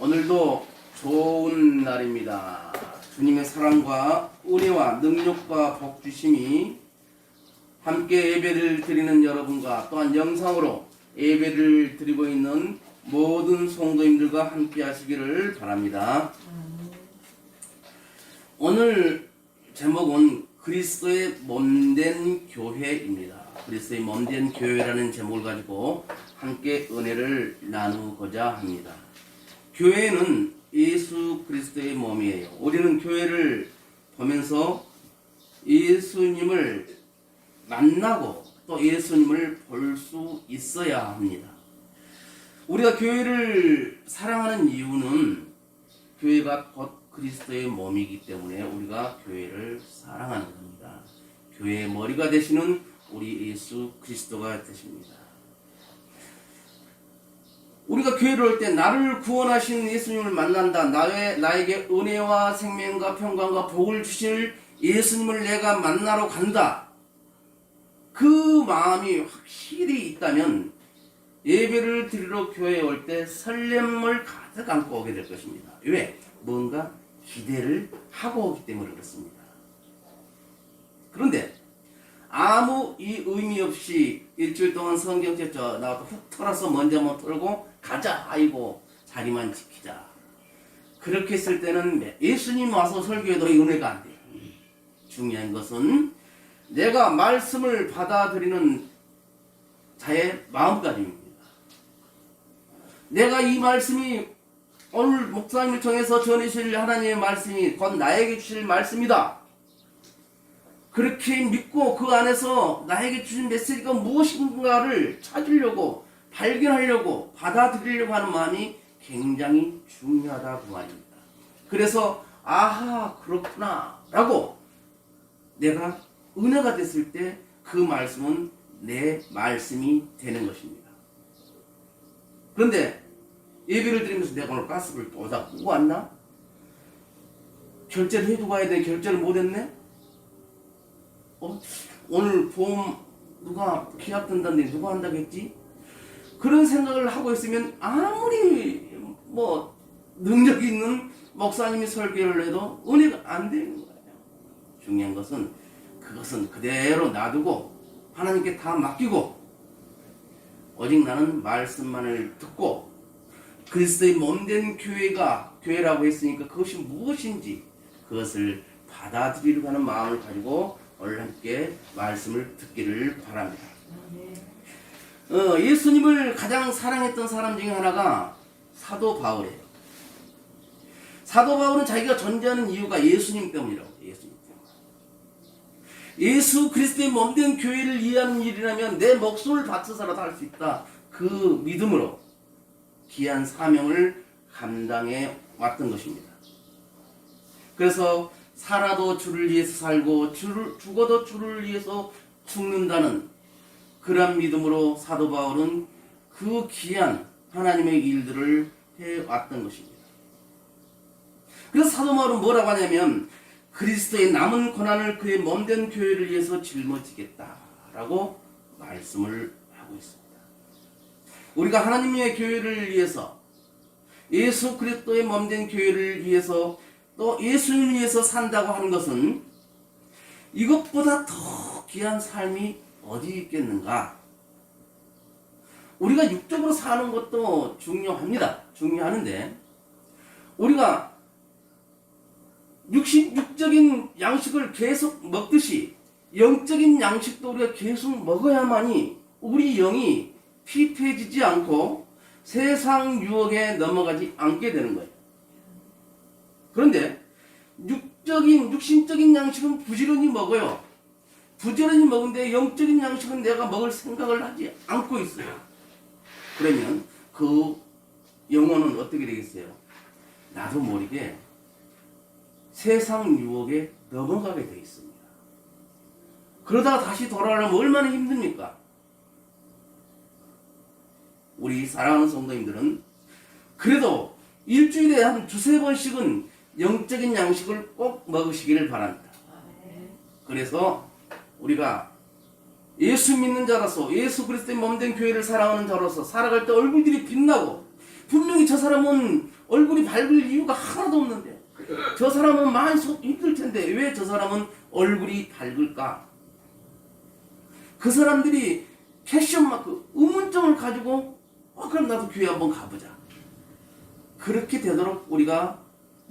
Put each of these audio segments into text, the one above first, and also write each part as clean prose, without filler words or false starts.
오늘도 좋은 날입니다. 주님의 사랑과 은혜와 능력과 복주심이 함께 예배를 드리는 여러분과 또한 영상으로 예배를 드리고 있는 모든 성도님들과 함께 하시기를 바랍니다. 오늘 제목은 그리스도의 몸된 교회입니다. 그리스도의 몸된 교회라는 제목을 가지고 함께 은혜를 나누고자 합니다. 교회는 예수 그리스도의 몸이에요. 우리는 교회를 보면서 예수님을 만나고 또 예수님을 볼 수 있어야 합니다. 우리가 교회를 사랑하는 이유는 교회가 곧 그리스도의 몸이기 때문에 우리가 교회를 사랑하는 겁니다. 교회의 머리가 되시는 우리 예수 그리스도가 되십니다. 우리가 교회를 올 때 나를 구원하신 예수님을 만난다. 나에게 은혜와 생명과 평강과 복을 주실 예수님을 내가 만나러 간다. 그 마음이 확실히 있다면 예배를 드리러 교회에 올 때 설렘을 가득 안고 오게 될 것입니다. 왜? 뭔가 기대를 하고 오기 때문에 그렇습니다. 그런데 아무 의미 없이 일주일 동안 성경책 나와서 훅 털어서 먼저 한번 털고 가자. 아이고 자리만 지키자. 그렇게 했을 때는 예수님 와서 설교해도 은혜가 안 돼요. 중요한 것은 내가 말씀을 받아들이는 자의 마음가짐입니다. 내가 이 말씀이 오늘 목사님을 통해서 전해주실 하나님의 말씀이 곧 나에게 주실 말씀이다. 그렇게 믿고 그 안에서 나에게 주신 메시지가 무엇인가를 찾으려고 발견하려고 받아들이려고 하는 마음이 굉장히 중요하다고 말입니다. 그래서 아하 그렇구나 라고 내가 은혜가 됐을 때 그 말씀은 내 말씀이 되는 것입니다. 그런데 예배를 드리면서 내가 오늘 가스불 또 다 끄고 왔나? 결제를 해두고 가야 되는데 결제를 못했네? 오늘 보험 누가 계약 든다는데 누가 한다고 했지? 그런 생각을 하고 있으면 아무리 능력 있는 목사님이 설교를 해도 은혜가 안 되는 거예요. 중요한 것은 그것은 그대로 놔두고 하나님께 다 맡기고 오직 나는 말씀만을 듣고 그리스도의 몸된 교회라고 했으니까 그것이 무엇인지 그것을 받아들이려고 하는 마음을 가지고 오늘 함께 말씀을 듣기를 바랍니다. 예수님을 가장 사랑했던 사람 중에 하나가 사도 바울이에요. 사도 바울은 자기가 존재하는 이유가 예수님 때문이라고. 예수 그리스도의 몸된 교회를 이해하는 일이라면 내 목숨을 바쳐서라도 할 수 있다. 그 믿음으로 귀한 사명을 감당해 왔던 것입니다. 그래서 살아도 주를 위해서 살고 죽어도 주를 위해서 죽는다는 그런 믿음으로 사도 바울은 그 귀한 하나님의 일들을 해왔던 것입니다. 그래서 사도 바울은 뭐라고 하냐면 그리스도의 남은 고난을 그의 몸된 교회를 위해서 짊어지겠다라고 말씀을 하고 있습니다. 우리가 하나님의 교회를 위해서 예수 그리스도의 몸된 교회를 위해서 또 예수님을 위해서 산다고 하는 것은 이것보다 더 귀한 삶이 어디 있겠는가? 우리가 육적으로 사는 것도 중요하는데 우리가 육적인 양식을 계속 먹듯이 영적인 양식도 우리가 계속 먹어야만이 우리 영이 피폐해지지 않고 세상 유혹에 넘어가지 않게 되는 거예요. 그런데 육신적인 양식은 부지런히 먹어요. 부지런히 먹는데 영적인 양식은 내가 먹을 생각을 하지 않고 있어요. 그러면 그 영혼은 어떻게 되겠어요? 나도 모르게 세상 유혹에 넘어가게 되어 있습니다. 그러다가 다시 돌아오려면 얼마나 힘듭니까? 우리 사랑하는 성도님들은 그래도 일주일에 한 두세 번씩은 영적인 양식을 꼭 먹으시기를 바랍니다. 그래서 우리가 예수 믿는 자로서 예수 그리스도의 몸된 교회를 사랑하는 자로서 살아갈 때 얼굴들이 빛나고 분명히 저 사람은 얼굴이 밝을 이유가 하나도 없는데 저 사람은 많이 속 힘들 텐데 왜 저 사람은 얼굴이 밝을까? 그 사람들이 캐션 마크, 의문점을 가지고 그럼 나도 교회 한번 가보자. 그렇게 되도록 우리가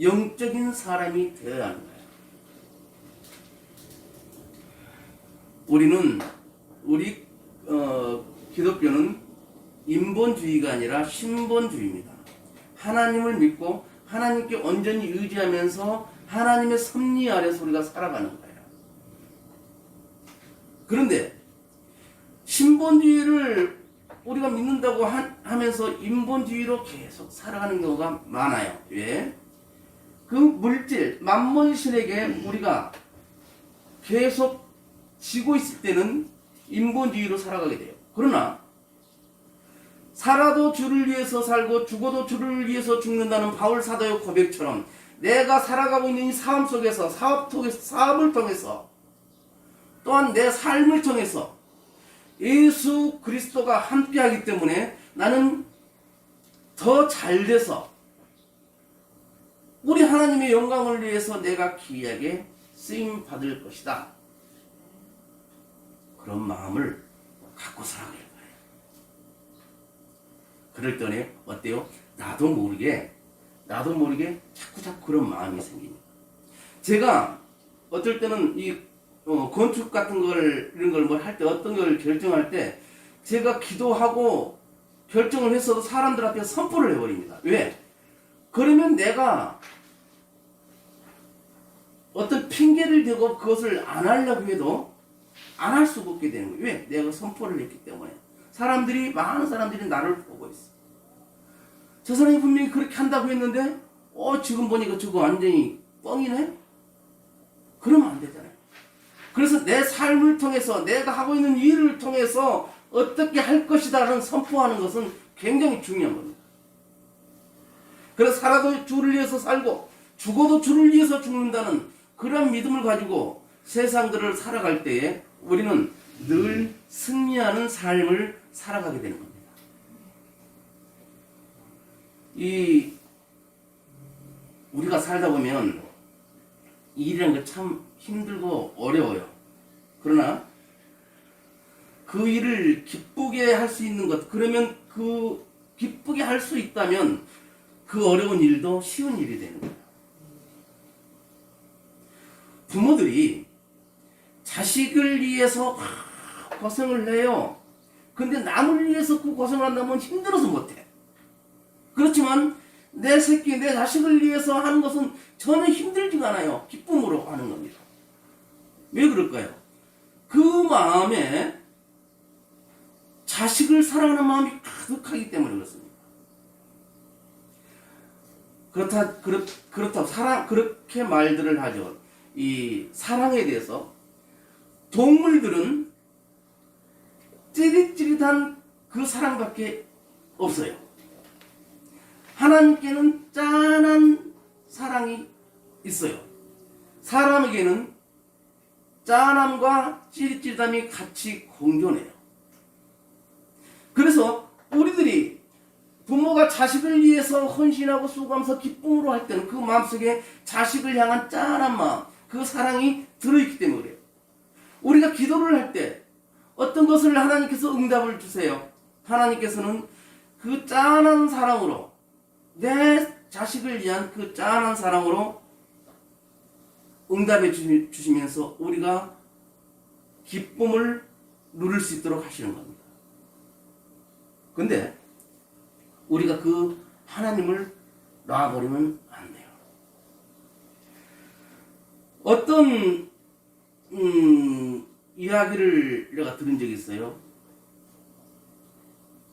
영적인 사람이 되어야 하는 거예요. 우리 기독교는 인본주의가 아니라 신본주의입니다. 하나님을 믿고 하나님께 온전히 의지하면서 하나님의 섭리 아래서 우리가 살아가는 거예요. 그런데 신본주의를 우리가 믿는다고 하면서 인본주의로 계속 살아가는 경우가 많아요. 왜? 그 물질, 만몬신에게 우리가 계속 지고 있을 때는 인본주의로 살아가게 돼요. 그러나 살아도 주를 위해서 살고 죽어도 주를 위해서 죽는다는 바울 사도의 고백처럼 내가 살아가고 있는 이 삶 속에서 사업을 통해서 또한 내 삶을 통해서 예수 그리스도가 함께하기 때문에 나는 더 잘돼서 우리 하나님의 영광을 위해서 내가 귀하게 쓰임 받을 것이다. 그런 마음을 갖고 살아가는 거예요. 그럴 때는 어때요? 나도 모르게 자꾸 그런 마음이 생깁니다. 제가 어떨 때는 이 건축 같은 걸 이런 걸 뭐 할 때 어떤 걸 결정할 때 제가 기도하고 결정을 했어도 사람들 앞에 선포를 해버립니다. 왜? 그러면 내가 어떤 핑계를 대고 그것을 안 하려고 해도 안 할 수가 없게 되는 거예요. 왜? 내가 선포를 했기 때문에. 많은 사람들이 나를 보고 있어. 저 사람이 분명히 그렇게 한다고 했는데 지금 보니까 저거 완전히 뻥이네? 그러면 안 되잖아요. 그래서 내 삶을 통해서 내가 하고 있는 일을 통해서 어떻게 할 것이다라는 선포하는 것은 굉장히 중요한 겁니다. 그래서 살아도 주를 위해서 살고 죽어도 주를 위해서 죽는다는 그런 믿음을 가지고 세상들을 살아갈 때에 우리는 늘 승리하는 삶을 살아가게 되는 겁니다. 우리가 살다 보면 일이라는 게 참 힘들고 어려워요. 그러나 그 일을 기쁘게 할 수 있는 것, 그러면 그 기쁘게 할 수 있다면 그 어려운 일도 쉬운 일이 되는 거예요. 부모들이 자식을 위해서 고생을 해요. 근데 남을 위해서 그 고생을 한다면 힘들어서 못해. 그렇지만 내 새끼, 내 자식을 위해서 하는 것은 전혀 힘들지가 않아요. 기쁨으로 하는 겁니다. 왜 그럴까요? 그 마음에 자식을 사랑하는 마음이 가득하기 때문에 그렇습니다. 그렇다고 그렇게 말들을 하죠. 이 사랑에 대해서 동물들은 찌릿찌릿한 그 사랑밖에 없어요. 하나님께는 짠한 사랑이 있어요. 사람에게는 짠함과 찌릿찌릿함이 같이 공존해요. 그래서 우리들이 부모가 자식을 위해서 헌신하고 수고하면서 기쁨으로 할 때는 그 마음속에 자식을 향한 짠한 마음, 그 사랑이 들어있기 때문에 그래요. 우리가 기도를 할 때 어떤 것을 하나님께서 응답을 주세요. 하나님께서는 그 짠한 사랑으로 내 자식을 위한 그 짠한 사랑으로 응답해 주시면서 우리가 기쁨을 누릴 수 있도록 하시는 겁니다. 근데 우리가 그 하나님을 놔버리면 안 돼요. 어떤 이야기를 내가 들은 적이 있어요.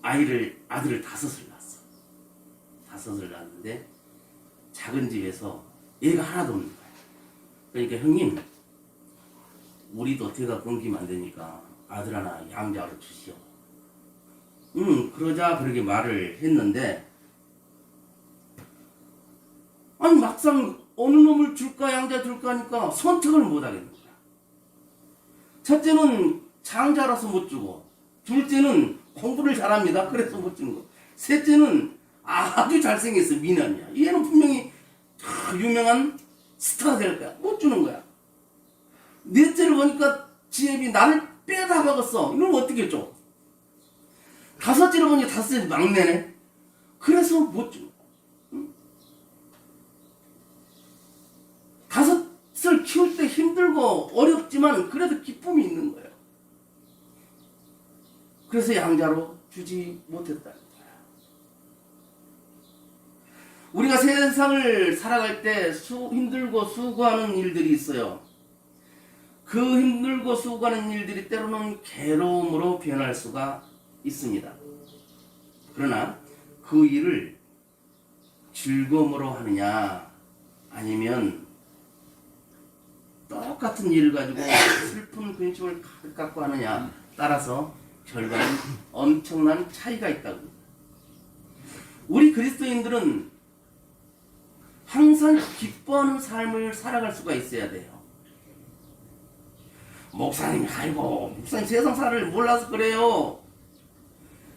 아들을 5을 낳았어. 5을 낳았는데 작은 집에서 얘가 하나도 없는 거야. 그러니까 형님, 우리도 대가 끊기면 안 되니까 아들 하나 양자로 주시오. 그러자 그렇게 말을 했는데, 아니 막상 어느 놈을 줄까 양자 줄까 하니까 선택을 못 하겠는 거야. 첫째는 장자라서 못 주고, 둘째는 공부를 잘합니다. 그래서 못 주는 거. 셋째는 아주 잘생겼어. 미남이야. 얘는 분명히 유명한 스타가 될 거야. 못 주는 거야. 넷째를 보니까 지혜비 나를 빼다 박았어. 이러면 어떻게 줘? 다섯째를 보니까 다섯째 막내네. 그래서 못 줘. 다섯을 키울 때 힘들고 어렵지만 그래도 기쁨이 있는 거예요. 그래서 양자로 주지 못했다는 거야. 우리가 세상을 살아갈 때 힘들고 수고하는 일들이 있어요. 그 힘들고 수고하는 일들이 때로는 괴로움으로 변할 수가 있습니다. 그러나 그 일을 즐거움으로 하느냐 아니면 똑같은 일을 가지고 슬픈 근심을 가득 갖고 하느냐 따라서 결과는 엄청난 차이가 있다고. 우리 그리스도인들은 항상 기뻐하는 삶을 살아갈 수가 있어야 돼요. 목사님, 아이고 목사님 세상 살을 몰라서 그래요.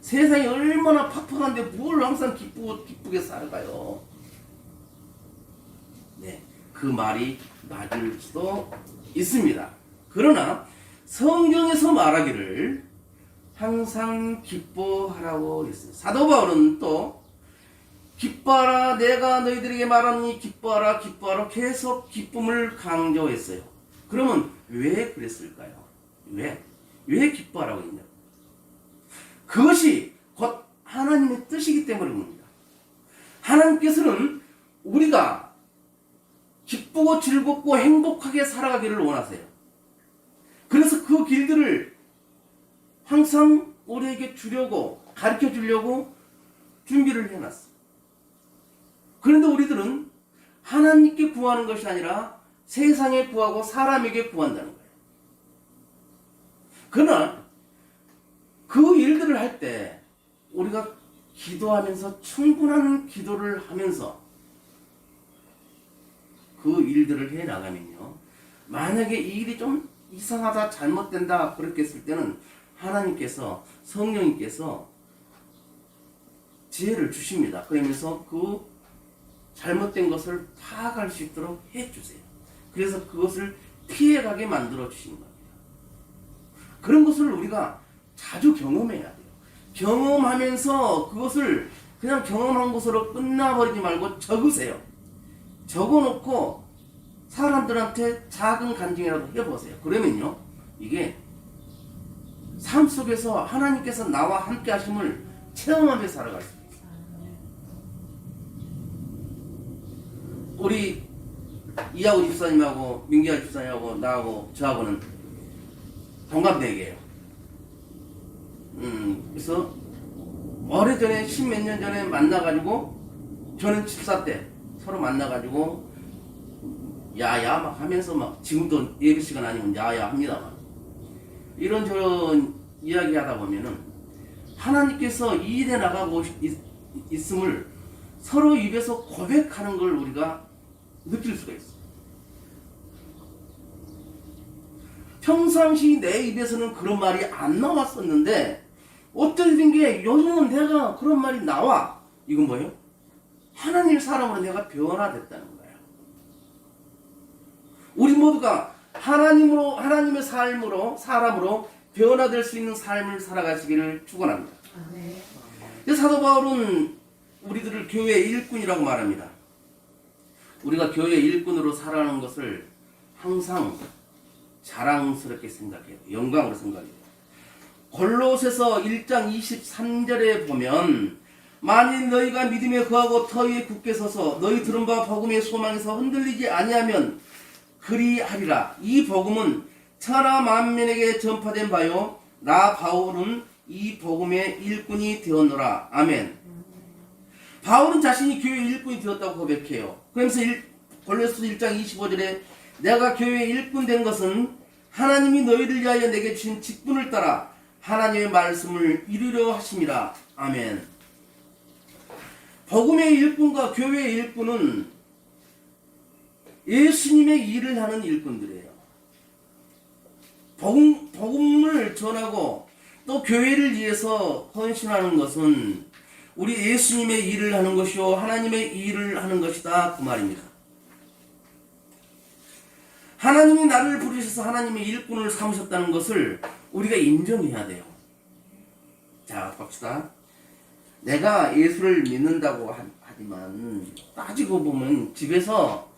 세상이 얼마나 팍팍한데 뭘 항상 기쁘게 살아가요. 네, 그 말이 맞을 수도 있습니다. 그러나 성경에서 말하기를 항상 기뻐하라고 했어요. 사도 바울은 또 기뻐하라, 내가 너희들에게 말하니 기뻐하라 기뻐하라 계속 기쁨을 강조했어요. 그러면 왜 그랬을까요? 왜 기뻐하라고 했냐? 그것이 곧 하나님의 뜻이기 때문입니다. 하나님께서는 우리가 기쁘고 즐겁고 행복하게 살아가기를 원하세요. 그래서 그 길들을 항상 우리에게 주려고, 가르쳐 주려고 준비를 해놨어요. 그런데 우리들은 하나님께 구하는 것이 아니라 세상에 구하고 사람에게 구한다는 거예요. 그러나 그 일들을 할 때 우리가 기도하면서 충분한 기도를 하면서 그 일들을 해 나가면요, 만약에 이 일이 좀 이상하다 잘못된다 그렇게 했을 때는 하나님께서, 성령님께서 지혜를 주십니다. 그러면서 그 잘못된 것을 파악할 수 있도록 해주세요. 그래서 그것을 피해가게 만들어 주시는 겁니다. 그런 것을 우리가 자주 경험해야 돼요. 경험하면서 그것을 그냥 경험한 것으로 끝나버리지 말고 적으세요. 적어놓고 사람들한테 작은 간증이라도 해보세요. 그러면요, 이게 삶 속에서 하나님께서 나와 함께 하심을 체험하면서 살아갈 수 있어요. 우리 이하우 집사님하고 민기아 집사님하고 나하고 저하고는 동갑내기예요. 그래서 오래전에 10몇 년 전에 만나가지고, 저는 집사 때 서로 만나가지고 야야 막 하면서 막, 지금도 예배 시간 아니면 야야 합니다만, 이런저런 이야기 하다 보면은 하나님께서 이 일에 나가고 있음을 서로 입에서 고백하는 걸 우리가 느낄 수가 있어요. 평상시 내 입에서는 그런 말이 안 나왔었는데 어떤 게 요즘은 내가 그런 말이 나와. 이건 뭐예요? 하나님의 사람으로 내가 변화됐다는 거예요. 우리 모두가 하나님의 삶으로, 사람으로 변화될 수 있는 삶을 살아가시기를 축원합니다. 사도 바울은 우리들을 교회의 일꾼이라고 말합니다. 우리가 교회의 일꾼으로 살아가는 것을 항상 자랑스럽게 생각해요. 영광으로 생각해요. 골로새서 1장 23절에 보면, 만일 너희가 믿음에 거하고 터 위에 굳게 서서 너희 들은 바 복음의 소망에서 흔들리지 아니하면 그리하리라. 이 복음은 천하 만민에게 전파된 바요, 나 바울은 이 복음의 일꾼이 되었노라. 아멘. 바울은 자신이 교회의 일꾼이 되었다고 고백해요. 그러면서 골로새서 1장 25절에 내가 교회의 일꾼 된 것은 하나님이 너희를 위하여 내게 주신 직분을 따라 하나님의 말씀을 이루려 하심이라. 아멘. 복음의 일꾼과 교회의 일꾼은 예수님의 일을 하는 일꾼들이에요. 복음을 전하고 또 교회를 위해서 헌신하는 것은 우리 예수님의 일을 하는 것이요 하나님의 일을 하는 것이다 그 말입니다. 하나님이 나를 부르셔서 하나님의 일꾼을 삼으셨다는 것을 우리가 인정해야 돼요. 자, 봅시다. 내가 예수를 믿는다고 하지만 따지고 보면 집에서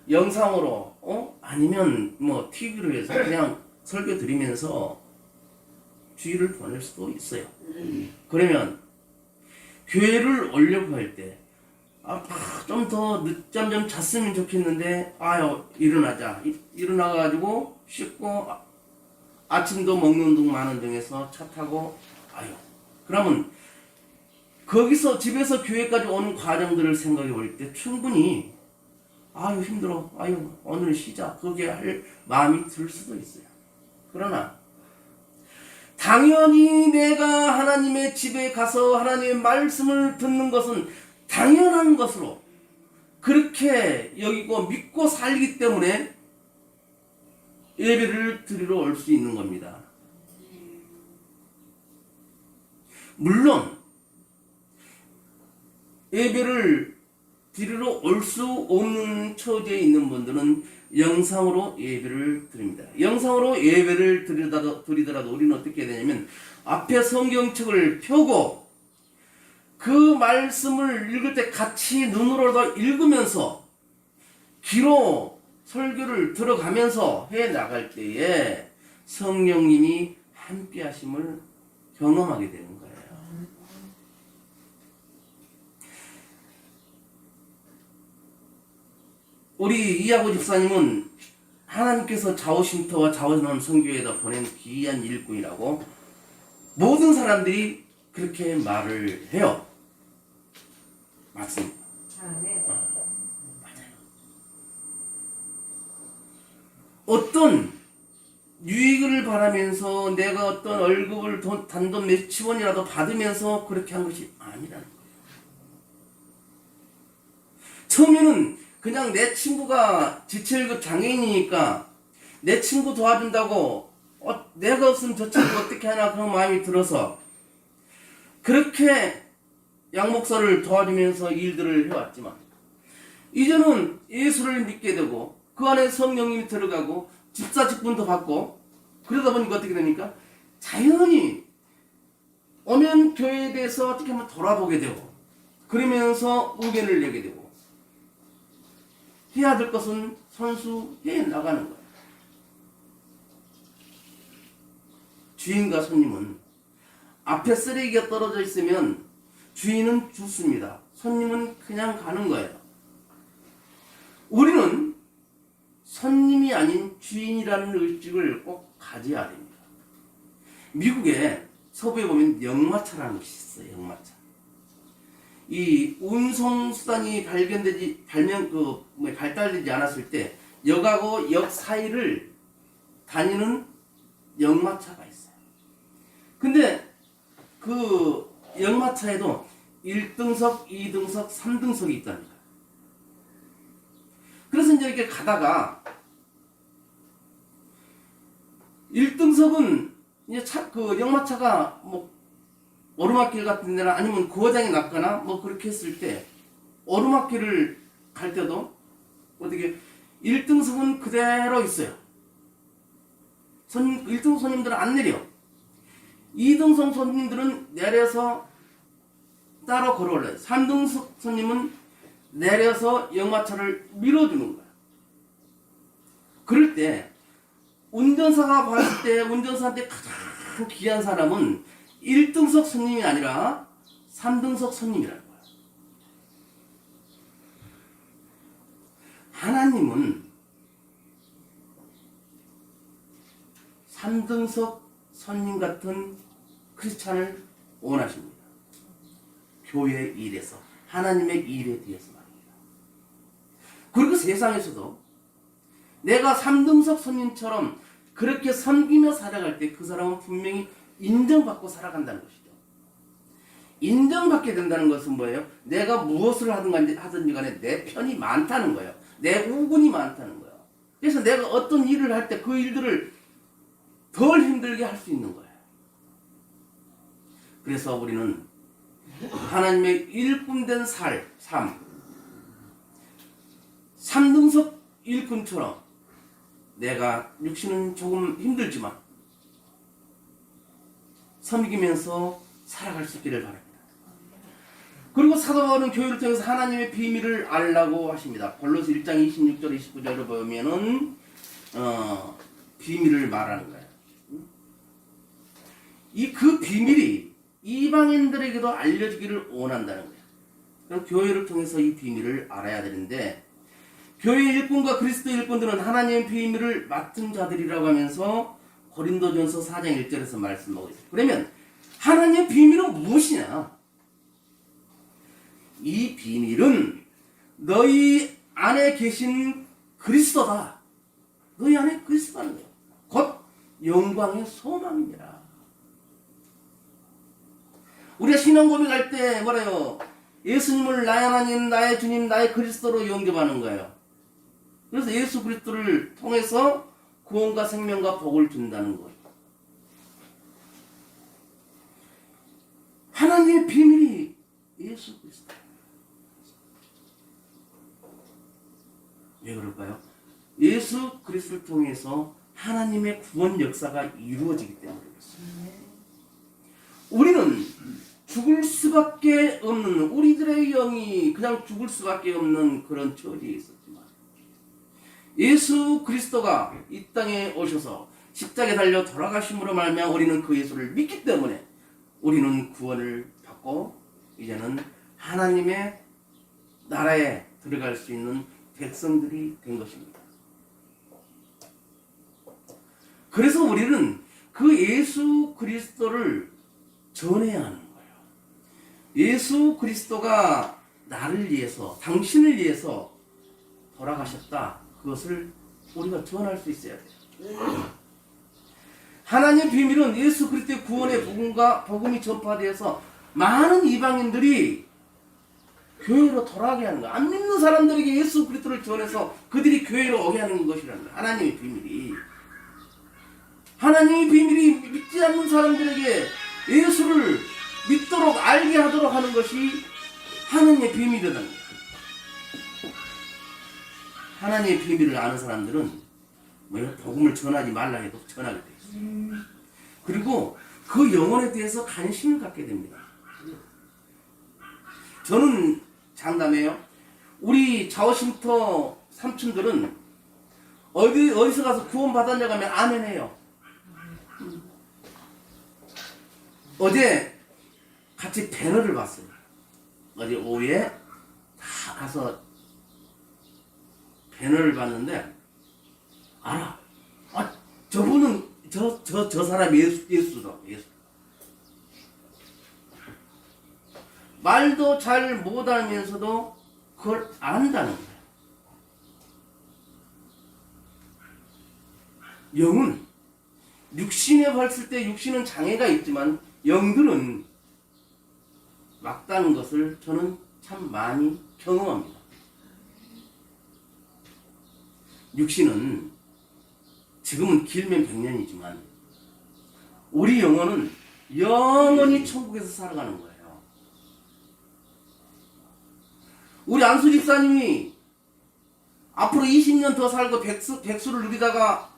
영상으로 아니면 뭐 TV로 해서 그냥 설교 드리면서 주의를 보낼 수도 있어요. 그러면 교회를 오려고 할 때 좀 더 늦잠 좀 잤으면 좋겠는데 일어나자. 일어나가지고 씻고 아침도 먹는 둥 마는 등에서 차 타고 그러면 거기서 집에서 교회까지 오는 과정들을 생각해 볼 때 충분히 힘들어 오늘 쉬자 그게 할 마음이 들 수도 있어요. 그러나 당연히 내가 하나님의 집에 가서 하나님의 말씀을 듣는 것은 당연한 것으로 그렇게 여기고 믿고 살기 때문에 예배를 드리러 올 수 있는 겁니다. 물론 예배를 드리러 올 수 없는 처지에 있는 분들은 영상으로 예배를 드립니다. 영상으로 예배를 드리더라도 우리는 어떻게 해야 되냐면 앞에 성경책을 펴고 그 말씀을 읽을 때 같이 눈으로도 읽으면서 귀로 설교를 들어가면서 해 나갈 때에 성령님이 함께 하심을 경험하게 되는 거예요. 우리 이하고 집사님은 하나님께서 자오신터와 자오신함 선교회에다 보낸 귀한 일꾼이라고 모든 사람들이 그렇게 말을 해요. 맞습니다. 네. 맞아요. 어떤 유익을 바라면서 내가 어떤 월급을 단돈 몇십 원이라도 받으면서 그렇게 한 것이 아니라는 거예요. 처음에는 그냥 내 친구가 지체일급 장애인이니까 내 친구 도와준다고 내가 없으면 저 친구 어떻게 하나 그런 마음이 들어서 그렇게 양목사를 도와주면서 일들을 해왔지만 이제는 예수를 믿게 되고 그 안에 성령님이 들어가고 집사 직분도 받고 그러다 보니까 어떻게 됩니까? 자연히 오면 교회에 대해서 어떻게 하면 돌아보게 되고 그러면서 의견을 내게 되고 해야 될 것은 선수해 나가는 거예요. 주인과 손님은 앞에 쓰레기가 떨어져 있으면 주인은 죽습니다. 손님은 그냥 가는 거예요. 우리는 손님이 아닌 주인이라는 의식을 꼭 가져야 됩니다. 미국에 서부에 보면 역마차라는 것이 있어요. 역마차. 이 운송수단이 발달되지 않았을 때 역하고 역 사이를 다니는 역마차가 있어요. 근데 그 역마차에도 1등석, 2등석, 3등석이 있답니다. 그래서 이제 이렇게 가다가 1등석은 이제 그 역마차가 뭐 오르막길 같은 데나 아니면 고장이 났거나 뭐 그렇게 했을 때 오르막길을 갈 때도 어떻게 1등석은 그대로 있어요. 1등 손님들은 안 내려. 2등석 손님들은 내려서 따로 걸어 올라요. 3등석 손님은 내려서 역마차를 밀어주는 거야. 그럴 때 운전사가 봤을 때 운전사한테 가장 귀한 사람은 1등석 손님이 아니라 3등석 손님이라는 거야. 하나님은 3등석 손님 같은 크리스찬을 원하십니다. 교회 일에서 하나님의 일에 대해서 말입니다. 그리고 세상에서도 내가 3등석 손님처럼 그렇게 섬기며 살아갈 때 그 사람은 분명히 인정받고 살아간다는 것이죠. 인정받게 된다는 것은 뭐예요? 내가 무엇을 하든지 간에 내 편이 많다는 거예요. 내 우군이 많다는 거예요. 그래서 내가 어떤 일을 할 때 그 일들을 덜 힘들게 할 수 있는 거예요. 그래서 우리는 하나님의 일꾼된 삶, 삼등석 일꾼처럼 내가 육신은 조금 힘들지만 섬기면서 살아갈 수 있기를 바랍니다. 그리고 사도 바울은 교회를 통해서 하나님의 비밀을 알라고 하십니다. 골로새 1장 26절 29절을 보면은 비밀을 말하는 거예요. 그 비밀이 이방인들에게도 알려지기를 원한다는 거예요. 그럼 교회를 통해서 이 비밀을 알아야 되는데, 교회 일꾼과 그리스도 일꾼들은 하나님의 비밀을 맡은 자들이라고 하면서 고린도전서 4장 1절에서 말씀하고 있어요. 그러면 하나님의 비밀은 무엇이냐? 이 비밀은 너희 안에 계신 그리스도다. 너희 안에 그리스도라는 거예요. 곧 영광의 소망이니라. 우리가 신앙 고백할 때 뭐래요? 예수님을 나의 하나님, 나의 주님, 나의 그리스도로 영접하는 거예요. 그래서 예수 그리스도를 통해서 구원과 생명과 복을 준다는 거예요. 하나님의 비밀이 예수 그리스도. 왜 그럴까요? 예수 그리스도를 통해서 하나님의 구원 역사가 이루어지기 때문에 그렇습니다. 우리는 죽을 수밖에 없는, 우리들의 영이 그냥 죽을 수밖에 없는 그런 처지에 있었지만 예수 그리스도가 이 땅에 오셔서 십자가에 달려 돌아가심으로 말미암아 우리는 그 예수를 믿기 때문에 우리는 구원을 받고 이제는 하나님의 나라에 들어갈 수 있는 백성들이 된 것입니다. 그래서 우리는 그 예수 그리스도를 전해야 하는 거예요. 예수 그리스도가 나를 위해서, 당신을 위해서 돌아가셨다. 그것을 우리가 전할 수 있어야 돼요. 하나님의 비밀은 예수 그리스도의 구원의 복음이 전파되어서 많은 이방인들이 교회로 돌아가게 하는 거예요. 안 믿는 사람들에게 예수 그리스도를 전해서 그들이 교회로 오게 하는 것이라는 거예요. 하나님의 비밀이. 하나님의 비밀이 믿지 않는 사람들에게 예수를 믿도록 알게 하도록 하는 것이 하나님의 비밀이라는 거예요. 하나님의 비밀을 아는 사람들은 복음을 전하지 말라 해도 전하게 돼 있어요. 그리고 그 영혼에 대해서 관심을 갖게 됩니다. 저는 장담해요. 우리 자오신터 삼촌들은 어디서 가서 구원 받았냐고 하면 아멘 해요. 어제 같이 배너를 봤어요. 어제 오후에 다 가서 배너를 봤는데 알아. 저분은 저 사람이 예수다. 예수. 말도 잘 못하면서도 그걸 안다는 거예요. 영은 육신에 봤을 때 육신은 장애가 있지만 영들은 막다는 것을 저는 참 많이 경험합니다. 육신은 지금은 길면 100년이지만 우리 영혼은 영원히 천국에서 살아가는 거예요. 우리 안수 집사님이 앞으로 20년 더 살고 백수를 누리다가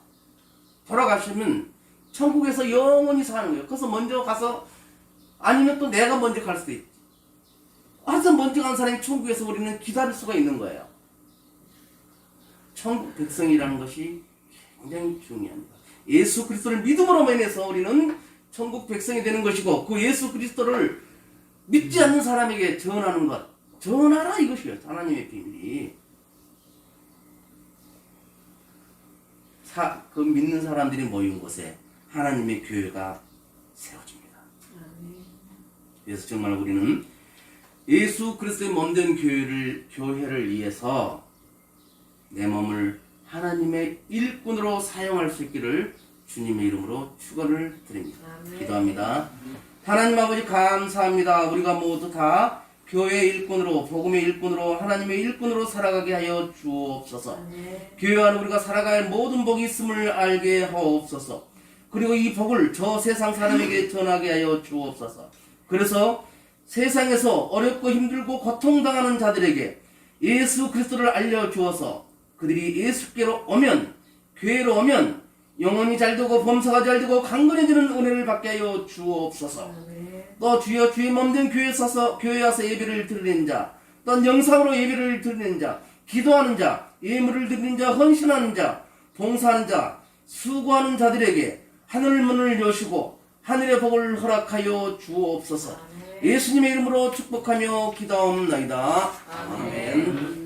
돌아가시면 천국에서 영원히 사는 거예요. 그래서 먼저 가서, 아니면 또 내가 먼저 갈 수도 있지. 그래서 먼저 간 사람이 천국에서 우리는 기다릴 수가 있는 거예요. 천국 백성이라는 것이 굉장히 중요합니다. 예수 그리스도를 믿음으로 인해서 우리는 천국 백성이 되는 것이고, 그 예수 그리스도를 믿지 않는 사람에게 전하는 것, 전하라 이것이에요. 하나님의 비밀이. 그 믿는 사람들이 모인 곳에 하나님의 교회가 세워집니다. 그래서 정말 우리는 예수 그리스도의 몸된 교회를 위해서 내 몸을 하나님의 일꾼으로 사용할 수 있기를 주님의 이름으로 축원을 드립니다. 기도합니다. 하나님 아버지 감사합니다. 우리가 모두 다 교회의 일꾼으로, 복음의 일꾼으로, 하나님의 일꾼으로 살아가게 하여 주옵소서. 교회 안에 우리가 살아갈 할 모든 복이 있음을 알게 하옵소서. 그리고 이 복을 저 세상 사람에게 전하게 하여 주옵소서. 그래서 세상에서 어렵고 힘들고 고통당하는 자들에게 예수 그리스도를 알려주어서 그들이 예수께로 오면, 교회로 오면 영혼이 잘되고 범사가 잘되고 강건해지는 은혜를 받게 하여 주옵소서. 또 주여 주의 몸된 교회에 서서 교회에 와서 예배를 드리는 자, 또 영상으로 예배를 드리는 자, 기도하는 자, 예물을 드리는 자, 헌신하는 자, 봉사하는 자, 수고하는 자들에게 하늘 문을 여시고 하늘의 복을 허락하여 주옵소서. 예수님의 이름으로 축복하며 기도하옵나이다. 아멘.